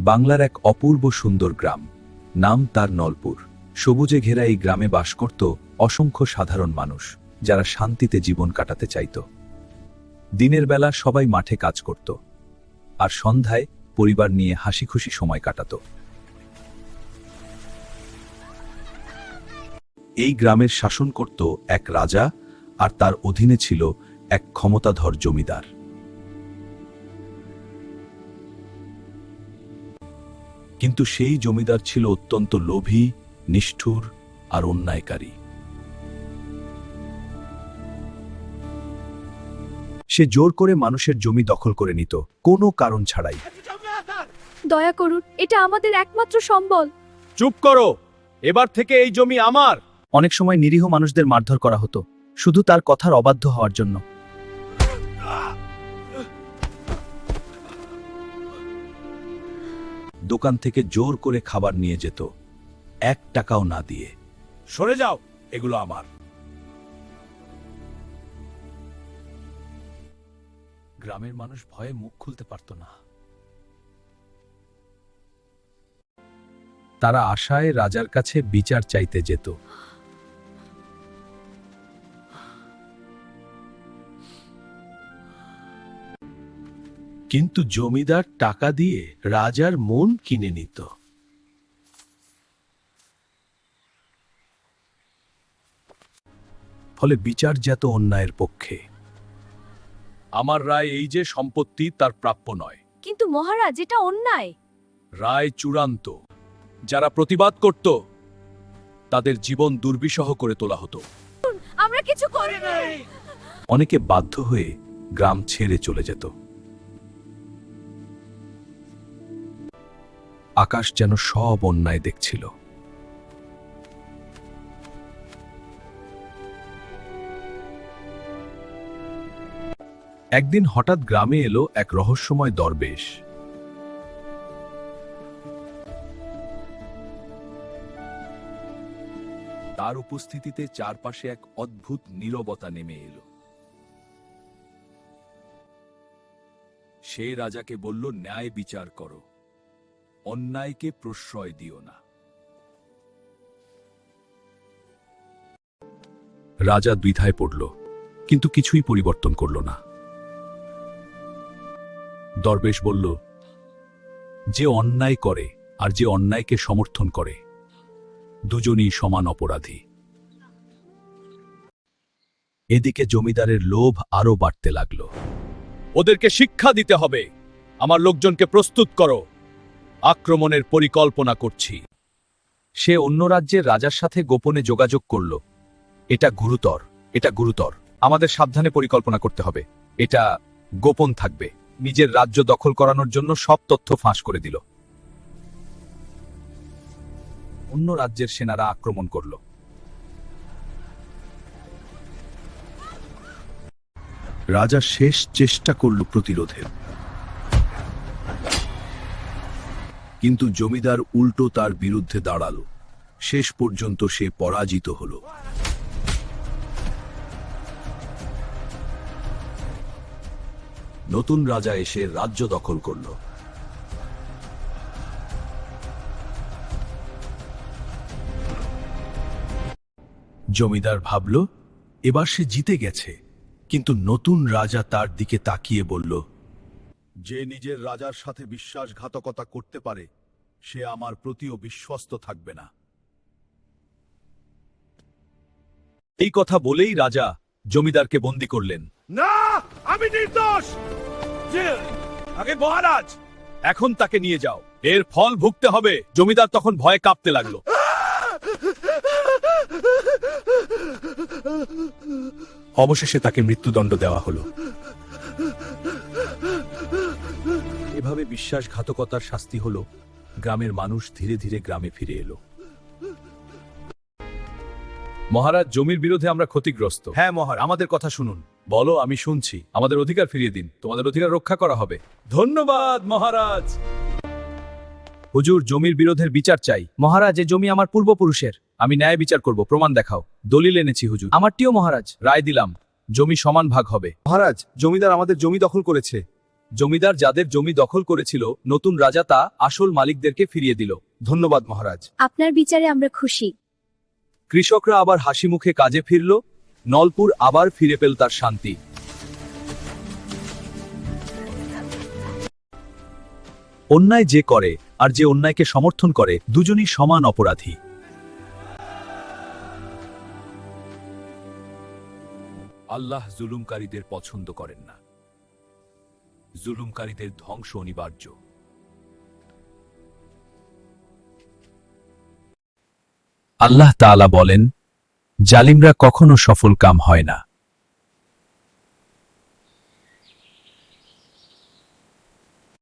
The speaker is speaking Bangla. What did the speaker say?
বাংলার এক অপূর্ব সুন্দর গ্রাম, নাম তার নলপুর। সবুজে ঘেরা এই গ্রামে বাস করত অসংখ্য সাধারণ মানুষ, যারা শান্তিতে জীবন কাটাতে চাইত। দিনের বেলা সবাই মাঠে কাজ করত, আর সন্ধ্যায় পরিবার নিয়ে হাসিখুশি সময় কাটাত। এই গ্রামের শাসন করত এক রাজা, আর তার অধীনে ছিল এক ক্ষমতাধর জমিদার। কিন্তু সেই জমিদার ছিল অত্যন্ত লোভী, নিষ্ঠুর আর অন্যায়কারী। সে জোর করে মানুষের জমি দখল করে নিত, কোনো কারণ ছাড়াই। দয়া করুন, এটা আমাদের একমাত্র সম্বল। চুপ করো, এবার থেকে এই জমি আমার। অনেক সময় নিরীহ মানুষদের মারধর করা হতো, শুধু তার কথার অবাধ্য হওয়ার জন্য। দোকান থেকে জোর করে খাবার নিয়ে যেত, 1 টাকাও না দিয়ে। সরে যাও, এগুলো আমার। গ্রামের মানুষ ভয়ে মুখ খুলতে পারত না। তারা আশায় রাজার কাছে বিচার চাইতে যেত। কিন্তু জমিদার টাকা দিয়ে রাজার মন কিনে নিত। ফলে বিচার যেত অন্যায়ের পক্ষে। আমার রায় এই যে সম্পত্তি তার প্রাপ্য নয়। কিন্তু মহারাজ, এটা অন্যায়। রায় চূড়ান্ত। যারা প্রতিবাদ করত তাদের জীবন দুর্বিষহ করে তোলা হতো। আমরা কিছু করি নাই। অনেকে বাধ্য হয়ে গ্রাম ছেড়ে চলে যেত। আকাশ যেন সব অন্যায় দেখছিল। একদিন হঠাৎ গ্রামে এলো এক রহস্যময় দরবেশ। তার উপস্থিতিতে চারপাশে এক অদ্ভুত নীরবতা নেমে এলো। সে রাজাকে বলল, ন্যায় বিচার করো, অন্যায়কে প্রশ্রয় দিও না। রাজা দ্বিধায় পড়ল, কিন্তু কিছুই পরিবর্তন করল না। দরবেশ বলল, যে অন্যায় করে আর যে অন্যায়কে সমর্থন করে, দুজনই সমান অপরাধী। এদিকে জমিদারের লোভ আরো বাড়তে লাগল। ওদেরকে শিক্ষা দিতে হবে। আমার লোকজনকে প্রস্তুত করো, আক্রমণের পরিকল্পনা করছি। সে অন্য রাজ্যের রাজার সাথে গোপনে যোগাযোগ করল। এটা গুরুতর, এটা গুরুতর। আমাদের সাবধানে পরিকল্পনা করতে হবে। এটা গোপন থাকবে। নিজের রাজ্য দখল করানোর জন্য সব তথ্য ফাঁস করে দিল। অন্য রাজ্যের সেনারা আক্রমণ করল। রাজা শেষ চেষ্টা করল প্রতিরোধের, কিন্তু জমিদার উল্টো তার বিরুদ্ধে দাঁড়ালো। শেষ পর্যন্ত সে পরাজিত হল। নতুন রাজা এসে রাজ্য দখল করল। জমিদার ভাবল, এবার সে জিতে গেছে। কিন্তু নতুন রাজা তার দিকে তাকিয়ে বলল, যে নিজের রাজার সাথে বিশ্বাসঘাতকতা করতে পারে, সে আমার প্রতিও বিশ্বস্ত থাকবে না। এই কথা বলেই রাজা জমিদারকে বন্দী করলেন। না, আমি নির্দোষ। আগে মহারাজ, এখন তাকে নিয়ে যাও, এর ফল ভুগতে হবে। জমিদার তখন ভয়ে কাঁপতে লাগলো। অবশেষে তাকে মৃত্যুদণ্ড দেওয়া হলো। এভাবে বিশ্বাসঘাতকতার শাস্তি হলো। গ্রামের মানুষ ধীরে ধীরে গ্রামে ফিরে এলো। মহারাজ, জমির বিরুদ্ধে আমরা ক্ষতিগ্রস্ত। হ্যাঁ মহারাজ, আমাদের কথা শুনুন। বলো, আমি শুনছি। আমাদের অধিকার ফিরিয়ে দিন, তোমাদের অধিকার রক্ষা করা হবে। ধন্যবাদ মহারাজ। হুজুর, জমির বিরোধের বিচার চাই। মহারাজ, এ জমি আমার পূর্বপুরুষের। আমি ন্যায় বিচার করব, প্রমাণ দেখাও। দলিল এনেছি হুজুর। আমারটিও মহারাজ। রায় দিলাম, জমি সমান ভাগ হবে। মহারাজ, জমিদার আমাদের জমি দখল করেছে। জমিদার যাদের জমি দখল করেছিল নতুন রাজা তা আসল মালিকদেরকে ফিরিয়ে দিল। ধন্যবাদ মহারাজ। আপনার বিচারে আমরা খুশি। কৃষকরা আবার হাসি মুখে কাজে ফিরল। নলপুর আবার ফিরে পেল তার শান্তি। অন্যায় যে করে আর যে অন্যায়কে সমর্থন করে দুজনই সমান অপরাধী। আল্লাহ জুলুমকারীদের পছন্দ করেন না। জুলুমকারীদের ধ্বংস অনিবার্য। আল্লাহ তাআলা বলেন, জালিমরা কখনো সফল কাম হয় না।